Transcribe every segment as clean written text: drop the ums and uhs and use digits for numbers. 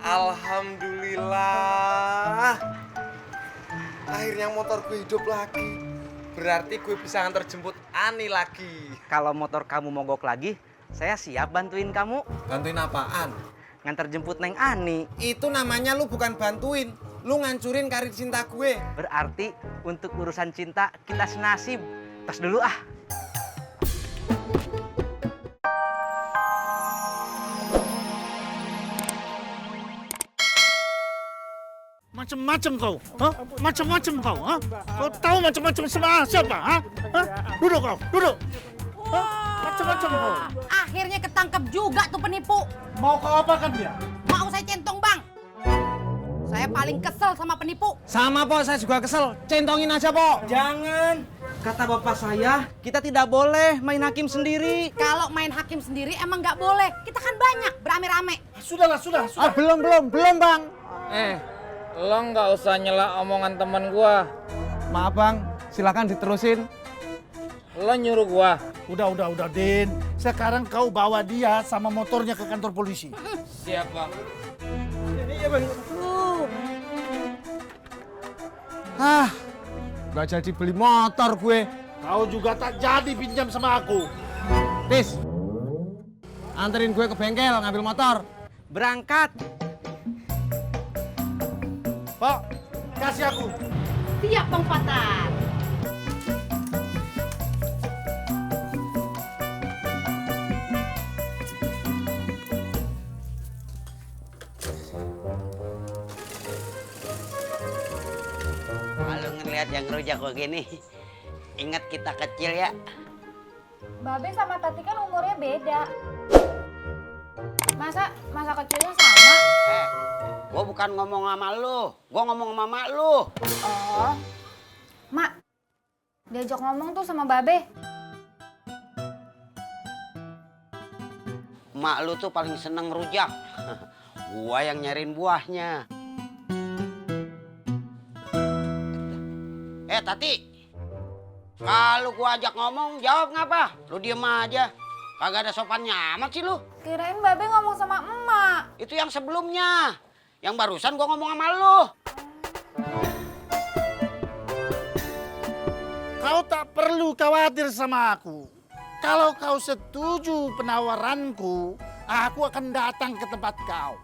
Alhamdulillah. Akhirnya motor gue hidup lagi. Berarti gue bisa antar jemput Ani lagi. Kalau motor kamu mogok lagi, saya siap bantuin kamu. Bantuin apaan? Nganter jemput Neng Ani. Itu namanya lu bukan bantuin. Lu ngancurin karir cinta gue. Berarti untuk urusan cinta kita senasib. Tas dulu ah. Macem-macem kau, ha? Macem-macem kau, ha? Kau tahu macem-macem sama siapa, ha? Ha? Duduk kau, duduk. Ha? Macem-macem kau. Akhirnya ketangkep juga tuh penipu. Mau kau apakan dia? Mau saya centong, Bang. Saya paling kesel sama penipu. Sama, Po. Saya juga kesel. Centongin aja, Po. Jangan. Kata bapak saya, kita tidak boleh main hakim sendiri. Kalau main hakim sendiri emang nggak boleh. Kita kan banyak berame-rame. Sudahlah, sudah. Belum, Bang. Lo nggak usah nyela omongan temen gua. Maaf, Bang. Silakan diterusin. Lo nyuruh gua. Udah, Din. Sekarang kau bawa dia sama motornya ke kantor polisi. Siap, Bang. Gak jadi beli motor gue. Kau juga tak jadi pinjam sama aku. Tis, anterin gue ke bengkel ngambil motor. Berangkat. Pak, kasih aku. Siap, Bang Patar. Kalau ngelihat yang rujak begini, ingat kita kecil ya. Babe sama Tati kan umurnya beda. Masa kecilnya sama? Gua bukan ngomong sama lu, gua ngomong sama mak lu. Oh, Mak, diajak ngomong tuh sama Babe. Mak lu tuh paling seneng rujak. Gua yang nyariin buahnya. Tati, kalau gua ajak ngomong, jawab ngapa? Lu diem aja. Kagak ada sopannya amat sih lu. Kirain Babe ngomong sama emak. Itu yang sebelumnya. Yang barusan gua ngomong sama lu. Kau tak perlu khawatir sama aku. Kalau kau setuju penawaranku, aku akan datang ke tempat kau.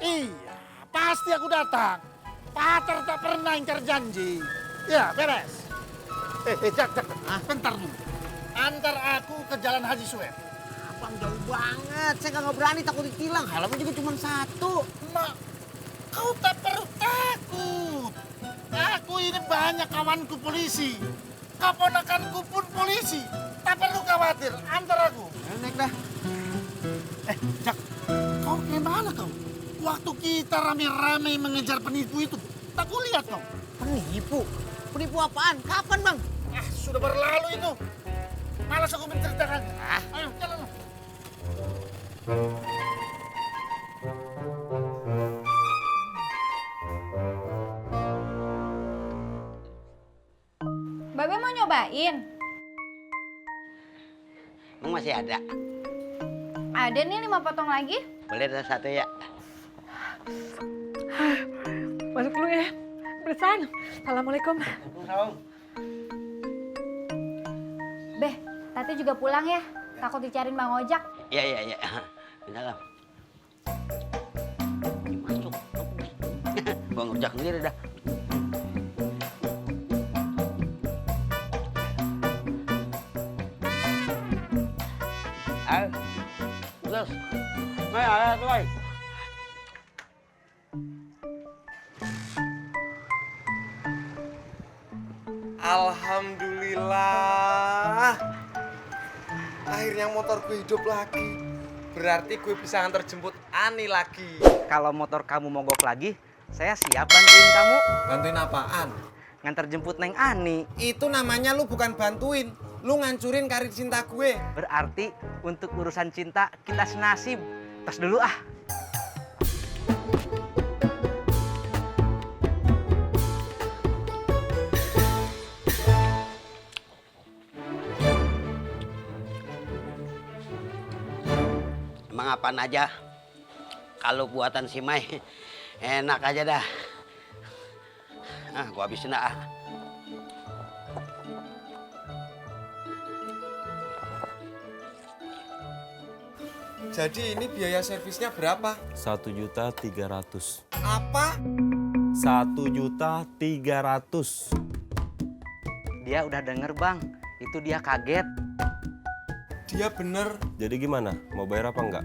Iya, pasti aku datang. Patar tak pernah ingkar janji. Ya, beres. Jak. Bentar dulu. Antar aku ke Jalan Haji Sueb. Abang jauh banget, saya kagak berani, takut ditilang. Helmnya juga cuma satu. Mak, kau tak perlu takut. Aku ini banyak kawanku polisi. Keponakanku pun polisi. Tak perlu khawatir, antar aku. Naik dah. Jak, kau gimana kau? Waktu kita rame-rame mengejar penipu itu, tak kulihat kau. Penipu? Penipu apaan? Kapan, Bang? Sudah berlalu itu. Malas aku menceritakan. Ayo, jalan. Babe mau nyobain? Emang masih ada? Ada nih 5 potong lagi. Boleh ada satu ya? Masuk dulu ya. Bersan. Assalamualaikum. Beh, Tati juga pulang ya. Takut dicariin Bang Ojak. Iya. Dalam. Masuk. Bang Ojak sendiri dah. Ayo. Terus. Ayo, tuh. Alhamdulillah. Akhirnya motor gue hidup lagi. Berarti gue bisa antar jemput Ani lagi. Kalau motor kamu mogok lagi, saya siap bantuin kamu. Bantuin apaan? Nganter jemput Neng Ani. Itu namanya lu bukan bantuin. Lu ngancurin karir cinta gue. Berarti untuk urusan cinta kita senasib. Tas dulu ah. Emang apaan aja? Kalau buatan si Mai enak aja dah. Ah, gua habisin dah. Ah. Jadi ini biaya servisnya berapa? 1.300.000. Apa? 1.300.000. Dia udah denger bang, itu dia kaget. Dia bener. Jadi gimana? Mau bayar apa enggak?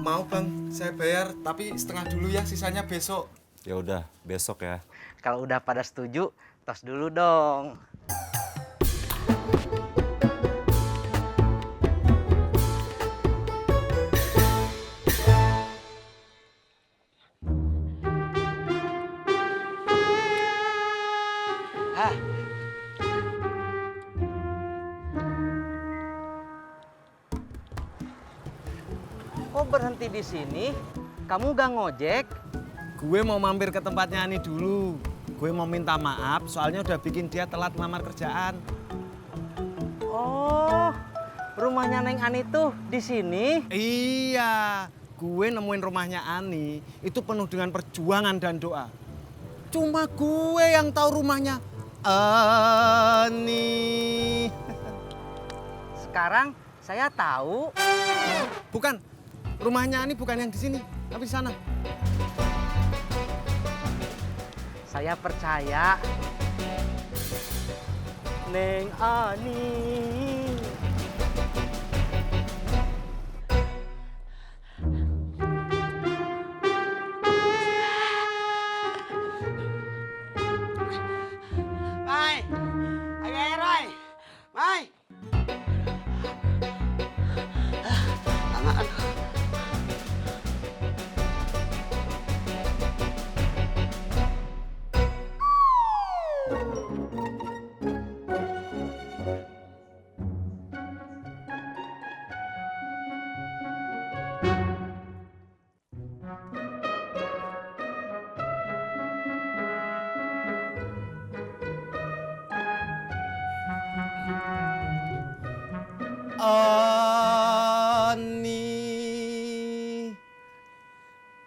Mau bang, saya bayar tapi setengah dulu ya, sisanya besok. Ya udah, besok ya. Kalau udah pada setuju, tos dulu dong. Hah? Kok berhenti di sini? Kamu gak ngojek? Gue mau mampir ke tempatnya Ani dulu. Gue mau minta maaf soalnya udah bikin dia telat ngelamar kerjaan. Oh, rumahnya Neng Ani tuh di sini. Iya, gue nemuin rumahnya Ani itu penuh dengan perjuangan dan doa. Cuma gue yang tahu rumahnya Ani. Sekarang saya tahu. Bukan, rumahnya Ani bukan yang di sini, tapi di sana. Saya percaya. Neng Ani. Mai, agak Roy, Mai. Tangan.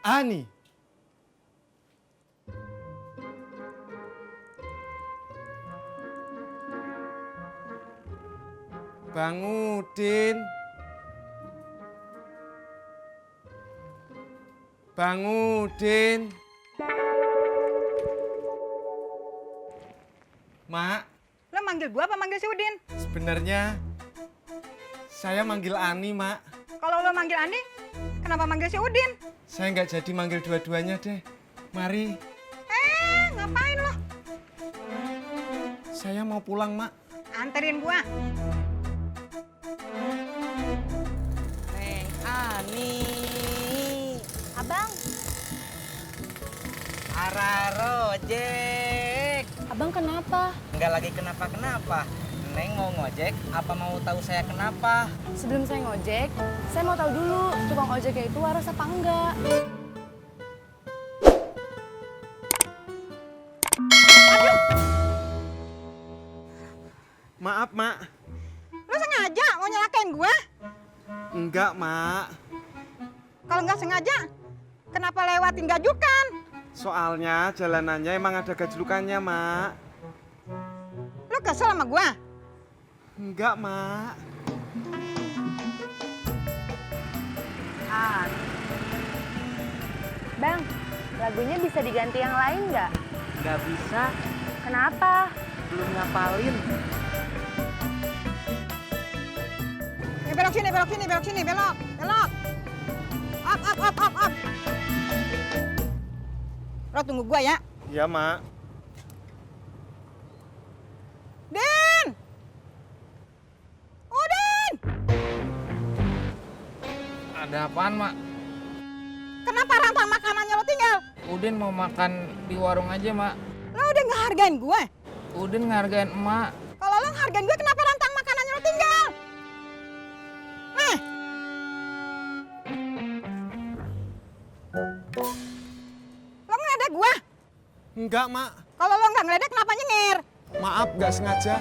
Ani. Bang Udin. Bang Udin. Mak, Lo manggil gua apa manggil si Udin? sebenarnya saya manggil Ani, Mak. Kalau lo manggil Andi, kenapa manggil si Udin? Saya nggak jadi manggil dua-duanya deh. Mari, Ngapain lo? saya mau pulang, Mak. Anterin gua. Neng Ani. Abang, Araro, Jack. abang kenapa? Nggak lagi kenapa-kenapa. Neng mau ngojek, apa mau tahu saya kenapa? Sebelum saya ngojek, saya mau tahu dulu tukang ojeknya itu waras apa enggak. Maaf, Mak. Lo sengaja mau nyelakain gua? Enggak, Mak. Kalau nggak sengaja, kenapa lewatin gajukan? Soalnya jalanannya emang ada gajlukannya, Mak. Lo kesel sama gua? Enggak, Mak. Bang, lagunya bisa diganti yang lain nggak? Nggak bisa, Kenapa? belum ngapalin. Belok sini, belok sini, belok sini, belok, belok. Up. Lo tunggu gua ya. Iya, Mak. Din! Udin! Ada apaan, Mak? Kenapa rantang makanannya lo tinggal? Udin mau makan di warung aja, Mak. Lo udah ngehargain gue? Udin ngehargain emak. Kalau lo ngehargain gue, kenapa rantang makanannya lo tinggal? Nih! Lo ngeledek gue? Enggak, Mak. Kalau lo nggak ngeledek, kenapa nyengir? Maaf, nggak sengaja.